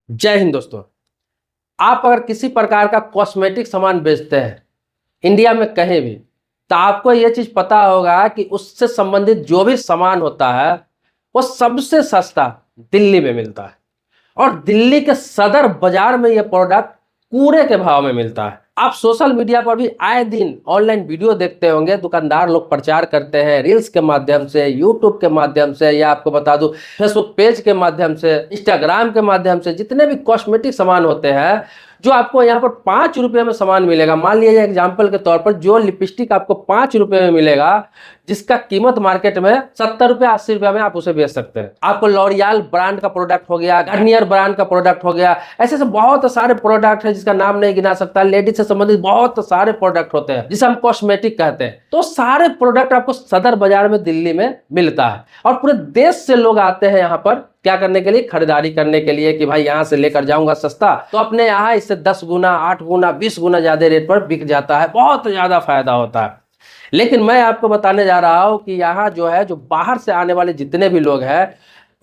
जय हिंद दोस्तों। आप अगर किसी प्रकार का कॉस्मेटिक सामान बेचते हैं इंडिया में कहीं भी, तो आपको ये चीज पता होगा कि उससे संबंधित जो भी सामान होता है वो सबसे सस्ता दिल्ली में मिलता है। और दिल्ली के सदर बाजार में ये प्रोडक्ट कूड़े के भाव में मिलता है। आप सोशल मीडिया पर भी आए दिन ऑनलाइन वीडियो देखते होंगे, दुकानदार लोग प्रचार करते हैं रील्स के माध्यम से, यूट्यूब के माध्यम से, या आपको बता दूं फेसबुक पेज के माध्यम से, इंस्टाग्राम के माध्यम से। जितने भी कॉस्मेटिक सामान होते हैं जो आपको यहाँ पर 5 रुपये में सामान मिलेगा, मान लीजिए एग्जाम्पल के तौर पर जो लिपस्टिक आपको 5 रुपये में मिलेगा, जिसका कीमत मार्केट में 70 रुपये 80 रुपये में आप उसे बेच सकते हैं। आपको लॉरियल ब्रांड का प्रोडक्ट हो गया, गार्नियर ब्रांड का प्रोडक्ट हो गया, ऐसे से बहुत सारे प्रोडक्ट है जिसका नाम नहीं गिना सकता। लेडीज से संबंधित बहुत सारे प्रोडक्ट होते हैं जिसे हम कॉस्मेटिक कहते हैं। तो सारे प्रोडक्ट आपको सदर बाजार में दिल्ली में मिलता है और पूरे देश से लोग आते हैं यहाँ पर क्या करने के लिए, खरीदारी करने के लिए कि भाई यहाँ से लेकर जाऊंगा सस्ता, तो अपने यहाँ इससे 10 गुना 8 गुना 20 गुना ज्यादा रेट पर बिक जाता है, बहुत ज्यादा फायदा होता है। लेकिन मैं आपको बताने जा रहा हूं कि यहाँ जो है, जो बाहर से आने वाले जितने भी लोग हैं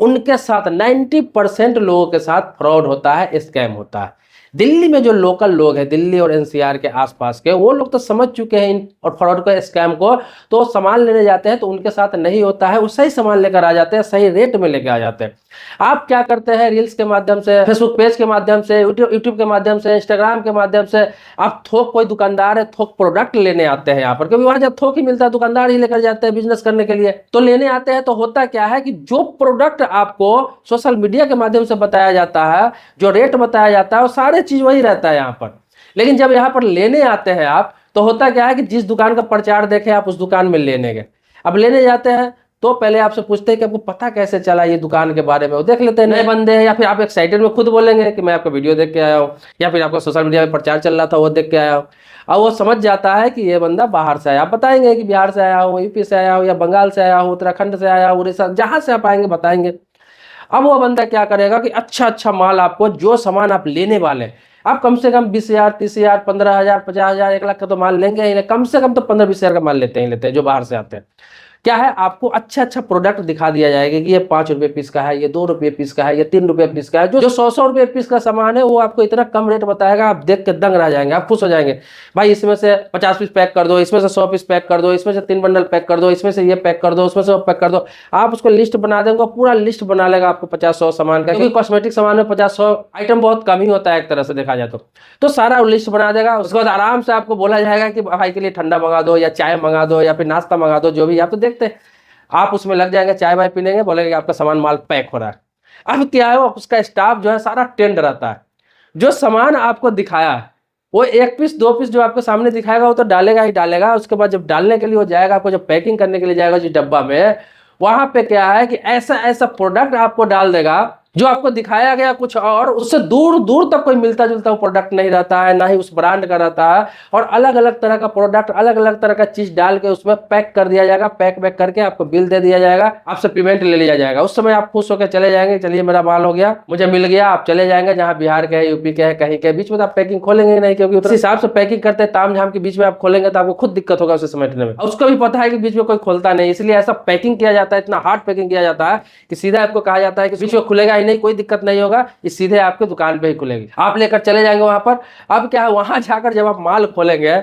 उनके साथ 90% लोगों के साथ फ्रॉड होता है, स्कैम होता है। दिल्ली में जो लोकल लोग हैं, दिल्ली और एनसीआर के आसपास के, वो लोग तो समझ चुके हैं इन और फ्रॉड को, स्कैम को। तो सामान लेने जाते हैं तो उनके साथ नहीं होता है, वो सही सामान लेकर आ जाते हैं, सही रेट में लेकर आ जाते हैं। आप क्या करते हैं, रील्स के माध्यम से, फेसबुक पेज के माध्यम से, यूट्यूब के माध्यम से, इंस्टाग्राम के माध्यम से आप थोक, कोई दुकानदार है थोक प्रोडक्ट लेने आते हैं यहाँ पर, क्योंकि वहां जब थोक ही मिलता है दुकानदार ही लेकर जाते हैं बिजनेस करने के लिए। तो लेने आते हैं तो होता क्या है कि जो प्रोडक्ट आपको सोशल मीडिया के माध्यम से बताया जाता है, जो रेट बताया जाता है, वो सारे चीज वही रहता है यहाँ पर। लेकिन जब यहाँ पर लेने आते हैं आप, तो होता क्या है कि जिस दुकान का प्रचार देखे आप उस दुकान में लेने गए। अब लेने जाते हैं तो पहले आपसे पूछते हैं कि आपको पता कैसे चला ये दुकान के बारे में, वो देख लेते हैं नए बंदे हैं, या फिर आप एक्साइटेड में खुद बोलेंगे कि मैं आपका वीडियो देख के आया हूँ, या फिर आपका सोशल मीडिया में प्रचार चल रहा था वो देख के आया हूँ। अब वो समझ जाता है कि ये बंदा बाहर से आया। आप बताएंगे कि बिहार से आया हूँ, यूपी से आया हूँ, या बंगाल से आया हूँ, उत्तराखंड से आया हूँ, उड़ीसा, जहां से आप आएंगे बताएंगे। अब वो बंदा क्या करेगा कि अच्छा अच्छा माल, आपको जो सामान आप लेने वाले हैं, आप कम से कम 20,000 30,000 15,000 50,000 1 लाख का तो माल लेंगे ही, कम से कम तो 15-20 हजार का माल लेते हैं जो बाहर से आते हैं। क्या है, आपको अच्छा अच्छा प्रोडक्ट दिखा दिया जाएगा कि ये 5 रुपये पीस का है, ये 2 रुपये पीस का है, ये 3 रुपये पीस का है। जो 100-100 रुपये पीस का सामान है वो आपको इतना कम रेट बताएगा, आप देख के दंग रह जाएंगे, आप खुश हो जाएंगे। भाई इसमें से 50 पीस पैक कर दो, इसमें से 100 पीस पैक कर दो, इसमें से 3 बंडल पैक कर दो, इसमें से ये पैक कर दो, उसमें से वो पैक कर दो। आप उसको लिस्ट बना देंगे, पूरा लिस्ट बना लेगा आपको 50-100 सामान का, क्योंकि कॉस्मेटिक सामान में 50-100 आइटम बहुत कम ही होता है एक तरह से देखा जाए तो सारा लिस्ट बना देगा। उसके बाद आराम से आपको बोला जाएगा कि भाई के लिए ठंडा मंगा दो, या चाय मंगा दो, या फिर नाश्ता मंगा दो, जो भी आप तो देखते हैं। आप उसमें लग जाएंगे, चाय वाय पीनेंगे, बोलेंगे आपका सामान माल पैक हो रहा है। अब क्या है, वो उसका स्टाफ जो है सारा टेंड रहता है। जो सामान आपको दिखाया है वो 1 पीस 2 पीस जो आपके सामने दिखाएगा वो तो डालेगा ही डालेगा। उसके बाद जब डालने के लिए वो जाएगा, आपको जब पैकिंग करने के लिए जाएगा जिस डब्बा में, वहां पे क्या है कि ऐसा ऐसा प्रोडक्ट आपको डाल देगा जो आपको दिखाया गया कुछ और, उससे दूर दूर तक कोई मिलता जुलता वो प्रोडक्ट नहीं रहता है, ना ही उस ब्रांड का रहता है। और अलग अलग तरह का प्रोडक्ट, अलग अलग तरह का चीज डाल के उसमें पैक कर दिया जाएगा, पैक करके आपको बिल दे दिया जाएगा, आपसे पेमेंट ले लिया जाएगा। उस समय आप खुश होकर चले जाएंगे, चलिए मेरा माल हो गया, मुझे मिल गया। आप चले जाएंगे जहाँ बिहार के है, यूपी के है, कहीं के, बीच में आप पैकिंग खोलेंगे नहीं, क्योंकि उस हिसाब से पैकिंग करते हैं। ताम झाम के बीच में आप खोलेंगे तो आपको खुद दिक्कत होगा उसे समेटने में। उसको भी पता है कि बीच में कोई खोलता नहीं, इसलिए ऐसा पैकिंग किया जाता है, इतना हार्ड पैकिंग किया जाता है कि सीधा आपको कहा जाता है कि बीच में खुलेगा ही नहीं, कोई दिक्कत नहीं होगा, ये सीधे आपके दुकान पे ही खुलेगी। आप लेकर चले जाएंगे वहां पर। अब क्या है, वहां जाकर जब आप माल खोलेंगे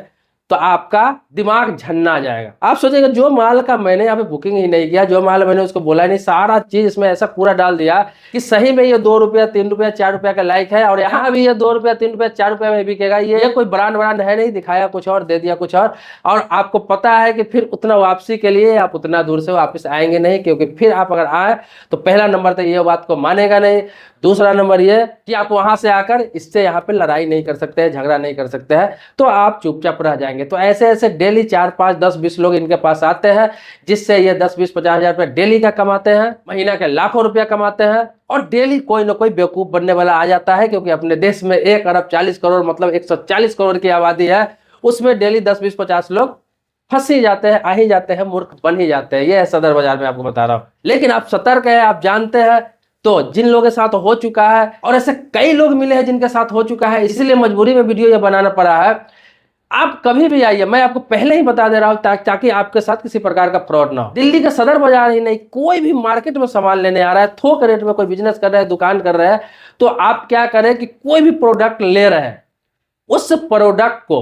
तो आपका दिमाग झन्ना जाएगा। आप सोचेंगे जो माल का मैंने यहाँ पे बुकिंग ही नहीं किया, जो माल मैंने उसको बोला नहीं, सारा चीज इसमें ऐसा पूरा डाल दिया कि सही में ये 2 रुपया 3 रुपया 4 रुपया का लायक है, और यहाँ भी ये 2 रुपया 3 रुपया 4 रुपया में बिकेगा। ये कोई ब्रांड है नहीं, दिखाया कुछ और दे दिया कुछ और आपको पता है कि फिर उतना वापसी के लिए आप उतना दूर से वापस आएंगे नहीं, क्योंकि फिर आप अगर आए तो पहला नंबर तो ये बात को मानेगा नहीं, दूसरा नंबर ये कि आप वहां से आकर इससे यहाँ पे लड़ाई नहीं कर सकते हैं, झगड़ा नहीं कर सकते हैं, तो आप चुपचाप रह जाएंगे। तो ऐसे ऐसे डेली 4-5-10-20 लोग इनके पास आते हैं, जिससे ये 10-20-50 हजार रुपये डेली का कमाते हैं, महीना के लाखों रुपया कमाते हैं। और डेली कोई ना कोई बेवकूफ बनने वाला आ जाता है, क्योंकि अपने देश में 1 अरब 40 करोड़ मतलब 140 करोड़ की आबादी है, उसमें डेली 10-20-50 लोग फंस ही जाते हैं, आ ही जाते हैं, मूर्ख बन ही जाते हैं। ये है सदर बाजार में आपको बता रहा हूँ। लेकिन आप सतर्क है, आप जानते हैं। तो जिन लोगों के साथ हो चुका है, और ऐसे कई लोग मिले हैं जिनके साथ हो चुका है, इसलिए मजबूरी में वीडियो ये बनाना पड़ा है। आप कभी भी आइए, मैं आपको पहले ही बता दे रहा हूं ताकि आपके साथ किसी प्रकार का फ्रॉड ना हो। दिल्ली का सदर बाजार ही नहीं, कोई भी मार्केट में सामान लेने आ रहा है, थोक रेट में कोई बिजनेस कर रहा है, दुकान कर रहा है, तो आप क्या करें कि कोई भी प्रोडक्ट ले रहे हैं, उस प्रोडक्ट को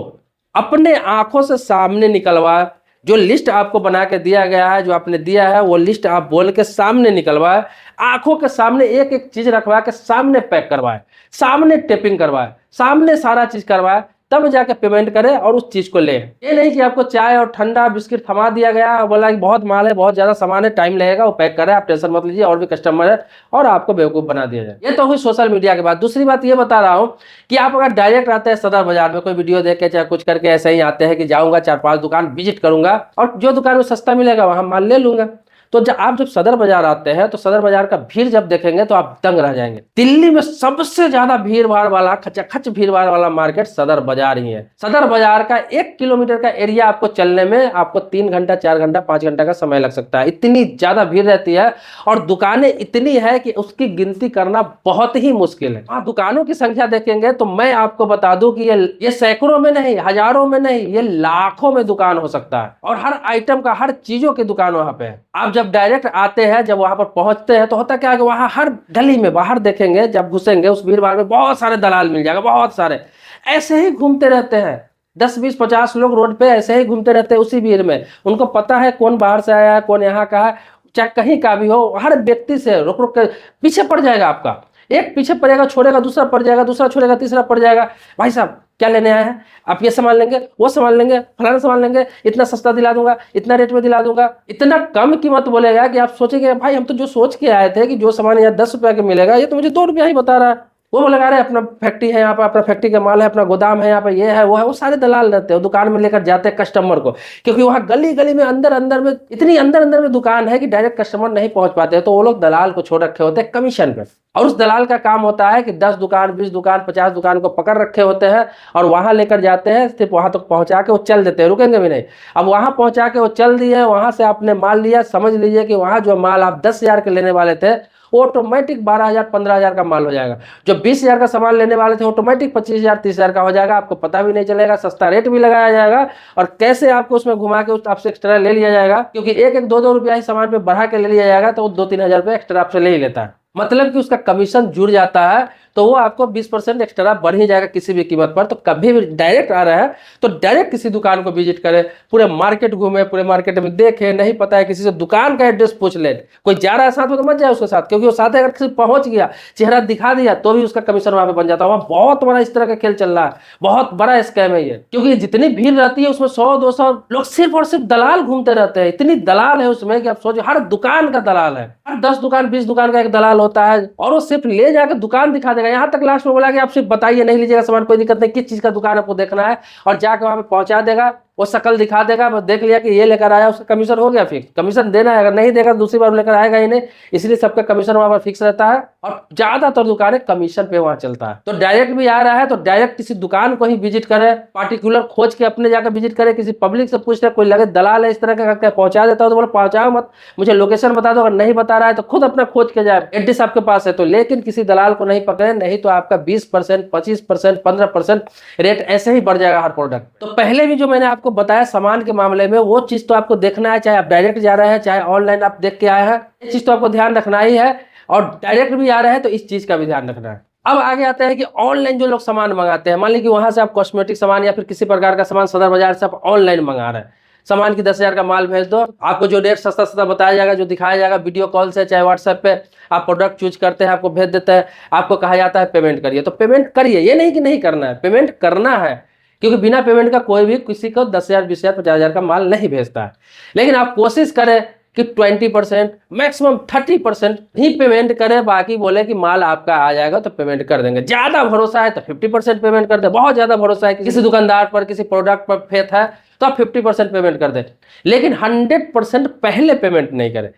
अपने आंखों से सामने निकलवाए। जो लिस्ट आपको बना के दिया गया है, जो आपने दिया है, वो लिस्ट आप बोल के सामने निकलवाए, आंखों के सामने एक एक चीज रखवा के सामने पैक करवाए, सामने टेपिंग करवाए, सामने सारा चीज करवाए, तब जाके पेमेंट करें और उस चीज को ले। ये नहीं कि आपको चाय और ठंडा बिस्किट थमा दिया गया और बोला कि बहुत माल है, बहुत ज्यादा सामान है, टाइम लगेगा, वो पैक करें, आप टेंशन मत लीजिए, और भी कस्टमर है, और आपको बेवकूफ बना दिया जाए। ये तो हुई सोशल मीडिया की बात। दूसरी बात ये बता रहा हूँ कि आप अगर डायरेक्ट आते हैं सदर बाजार में, कोई वीडियो देख के चाहे कुछ करके ऐसे ही आते हैं कि जाऊंगा 4-5 दुकान विजिट करूंगा और जो दुकान में सस्ता मिलेगा वहां माल ले लूंगा, तो जब सदर बाजार आते हैं तो सदर बाजार का भीड़ जब देखेंगे तो आप दंग रह जाएंगे। दिल्ली में सबसे ज्यादा भीड़ भाड़ वाला, खचाखच भीड़ भाड़ वाला मार्केट सदर बाजार ही है। सदर बाजार का 1 किलोमीटर का एरिया आपको चलने में आपको 3 घंटा, 4 घंटा, 5 घंटा का समय लग सकता है, इतनी ज्यादा भीड़ रहती है। और दुकानें इतनी है कि उसकी गिनती करना बहुत ही मुश्किल है। वहां दुकानों की संख्या देखेंगे तो मैं आपको बता दूं कि ये सैकड़ों में नहीं, हजारों में नहीं, ये लाखों में दुकान हो सकता है। और हर आइटम का, हर चीजों की दुकान वहां पे है। आप जब डायरेक्ट आते हैं, जब वहां पर पहुंचते हैं, तो होता क्या है कि वहां हर गली में बाहर देखेंगे, जब घुसेंगे उस भीड़ भाड़ में बहुत सारे दलाल मिल जाएगा, बहुत सारे ऐसे ही घूमते रहते हैं। 10, 20, 50 लोग रोड पे ऐसे ही घूमते रहते हैं उसी भीड़ में। उनको पता है कौन बाहर से आया है, कौन यहाँ का है, चाहे कहीं का भी हो, हर व्यक्ति से रुक रुक कर पीछे पड़ जाएगा आपका। एक पीछे पड़ेगा, छोड़ेगा, दूसरा पड़ जाएगा, दूसरा छोड़ेगा, तीसरा पड़ जाएगा। भाई साहब क्या लेने आए हैं आप? ये सामान लेंगे, वो सामान लेंगे, फलाना सामान लेंगे, इतना सस्ता दिला दूंगा, इतना रेट में दिला दूंगा। इतना कम कीमत बोलेगा कि आप सोचेंगे भाई हम तो जो सोच के आए थे कि जो सामान यहाँ 10 रुपया का मिलेगा, ये तो मुझे 2 रुपया ही बता रहा है। वो लगा रहे अपना फैक्ट्री है यहाँ पर, अपना फैक्ट्री का माल है, अपना गोदाम है यहाँ पर, ये है वो है। वो सारे दलाल रहते हैं, दुकान में लेकर जाते हैं कस्टमर को, क्योंकि वहाँ गली गली में, अंदर अंदर में, इतनी अंदर अंदर में दुकान है कि डायरेक्ट कस्टमर नहीं पहुंच पाते हैं। तो वो लोग दलाल को छोड़ रखे होते हैं कमीशन पे। और उस दलाल का काम होता है कि 10 दुकान, 20 दुकान, 50 दुकान को पकड़ रखे होते हैं और वहां लेकर जाते हैं, सिर्फ वहां तक पहुंचा के वो चल देते हैं, रुकेंगे भी नहीं। अब वहां पहुंचा के वो चल दिए, वहां से आपने माल लिया, समझ लीजिए कि वहां जो माल आप 10,000 के लेने वाले थे, वो ऑटोमेटिक 12,000, 15,000 का माल हो जाएगा। जो 20,000 का सामान लेने वाले थे, ऑटोमेटिक 25,000, 30,000 का हो जाएगा। आपको पता भी नहीं चलेगा, सस्ता रेट भी लगाया जाएगा और कैसे आपको उसमें घुमा के आपसे एक्स्ट्रा ले लिया जाएगा, क्योंकि 1-1, 2-2 रुपया ही सामान पे बढ़ा के ले लिया जाएगा, तो वो 2-3 हजार रुपये एक्स्ट्रा आपसे ले ही लेता है। मतलब कि उसका कमीशन जुड़ जाता है, तो वो आपको 20% एक्स्ट्रा बढ़ ही जाएगा किसी भी कीमत पर। तो कभी भी डायरेक्ट आ रहा है तो डायरेक्ट किसी दुकान को विजिट करें, पूरे मार्केट घूमे, पूरे मार्केट में देखे, नहीं पता है किसी से दुकान का एड्रेस पूछ ले। कोई जा रहा है साथ में तो मत जाए उसके साथ, क्योंकि वो साथ अगर किसी पहुंच गया, चेहरा दिखा दिया, तो भी उसका कमीशन वहां पे बन जाता है। वहां बहुत बड़ा इस तरह का खेल चल रहा है, बहुत बड़ा स्कैम है ये। क्योंकि जितनी भीड़ रहती है उसमें 100-200 लोग सिर्फ और सिर्फ दलाल घूमते रहते हैं। इतनी दलाल है उसमें कि आप सोचिए, हर दुकान का दलाल है, हर 10 दुकान, 20 दुकान का एक दलाल होता है। और वो सिर्फ ले जाकर दुकान दिखा देगा, यहाँ तक लास्ट में बोला कि आप सिर्फ बताइए, नहीं लीजिएगा सामान, कोई दिक्कत नहीं, किस चीज का दुकान आपको देखना है, और जाकर वहां पे पहुंचा देगा। वो शकल दिखा देगा, बस देख लिया कि ये लेकर आया, उसका कमीशन हो गया फिक्स। कमीशन देना है, अगर नहीं देगा दूसरी बार लेकर आएगा ही नहीं, इसलिए सबका कमीशन वहां पर फिक्स रहता है। और ज्यादातर दुकानें कमीशन पे वहां चलता है। तो डायरेक्ट भी आ रहा है तो डायरेक्ट किसी दुकान को ही विजिट करे, पार्टिकुलर खोज के अपने जाकर विजिट करे, किसी पब्लिक से पूछ रहे, कोई लगे दलाल है इस तरह का पहुंचा देता हो तो बोलो पहुंचाओ मत, मुझे लोकेशन बता दो। अगर नहीं बता रहा है तो खुद अपना खोज के जाए, एड्रेस आपके पास है तो। लेकिन किसी दलाल को नहीं पकड़े, नहीं तो आपका 20%, 25%, 15% रेट ऐसे ही बढ़ जाएगा हर प्रोडक्ट। तो पहले भी जो मैंने आपको बताया सामान के मामले में, वो चीज तो आपको देखना है, चाहे आप डायरेक्ट जा रहे हैं, चाहे ऑनलाइन आप देख के आए हैं, ये चीज तो आपको ध्यान रखना ही है। और डायरेक्ट भी आ रहे हैं तो इस चीज का भी ध्यान रखना है। अब आगे आता है कि ऑनलाइन जो लोग सामान मंगाते हैं, मान लीजिए कि वहां से आप कॉस्मेटिक सामान या फिर किसी प्रकार का सामान सदर बाजार से आप ऑनलाइन मंगा रहे हैं, सामान की 10,000 का माल भेज दो, आपको जो रेट सस्ता सस्ता बताया जाएगा, जो दिखाया जाएगा वीडियो कॉल से, चाहे व्हाट्सएप पे आप प्रोडक्ट चूज करते हैं, आपको भेज देते हैं, आपको कहा जाता है पेमेंट करिए, तो पेमेंट करिए। ये नहीं कि नहीं करना है, पेमेंट करना है, क्योंकि बिना पेमेंट का कोई भी किसी को 10,000, 20,000, 50,000 का माल नहीं भेजता है। लेकिन आप कोशिश करें कि 20%, मैक्सिमम 30% ही पेमेंट करें, बाकी बोले कि माल आपका आ जाएगा तो पेमेंट कर देंगे। ज्यादा भरोसा है तो 50% पेमेंट कर दे, बहुत ज्यादा भरोसा है किसी दुकानदार पर, किसी प्रोडक्ट पर फेथ है तो आप 50% पेमेंट कर दें, लेकिन 100% पहले पेमेंट नहीं करें।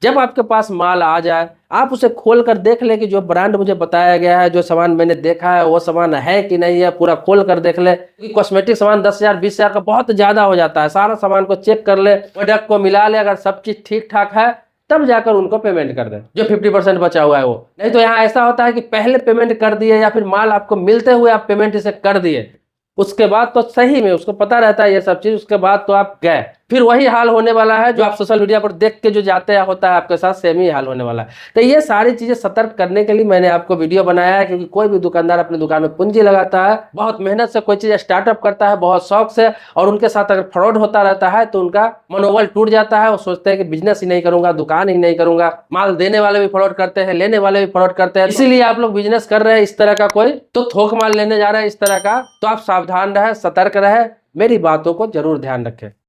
जब आपके पास माल आ जाए, आप उसे खोल कर देख ले कि जो ब्रांड मुझे बताया गया है, जो सामान मैंने देखा है, वो सामान है कि नहीं है, पूरा खोल कर देख ले। क्योंकि कॉस्मेटिक सामान 10,000, 20,000 का बहुत ज्यादा हो जाता है। सारा सामान को चेक कर ले, प्रोडक्ट को मिला ले, अगर सब चीज ठीक ठाक है तब जाकर उनको पेमेंट कर दे, जो 50% बचा हुआ है वो। नहीं तो यहाँ ऐसा होता है कि पहले पेमेंट कर दिए या फिर माल आपको मिलते हुए आप पेमेंट इसे कर दिए, उसके बाद तो सही में उसको पता रहता है ये सब चीज, उसके बाद तो आप गए, फिर वही हाल होने वाला है जो आप सोशल मीडिया पर देख के जो जाते हैं, होता है आपके साथ सेम ही हाल होने वाला है। तो ये सारी चीजें सतर्क करने के लिए मैंने आपको वीडियो बनाया है, क्योंकि कोई भी दुकानदार अपनी दुकान में पूंजी लगाता है, बहुत मेहनत से कोई चीज स्टार्टअप करता है, बहुत शौक से, और उनके साथ अगर फ्रॉड होता रहता है तो उनका मनोबल टूट जाता है। वो सोचते हैं कि बिजनेस ही नहीं करूंगा, दुकान ही नहीं करूंगा। माल देने वाले भी फ्रॉड करते हैं, लेने वाले भी फ्रॉड करते हैं। इसीलिए आप लोग बिजनेस कर रहे हैं इस तरह का, कोई तो थोक माल लेने जा रहे हैं इस तरह का, तो आप सावधान रहे, सतर्क रहे, मेरी बातों को जरूर ध्यान रखें।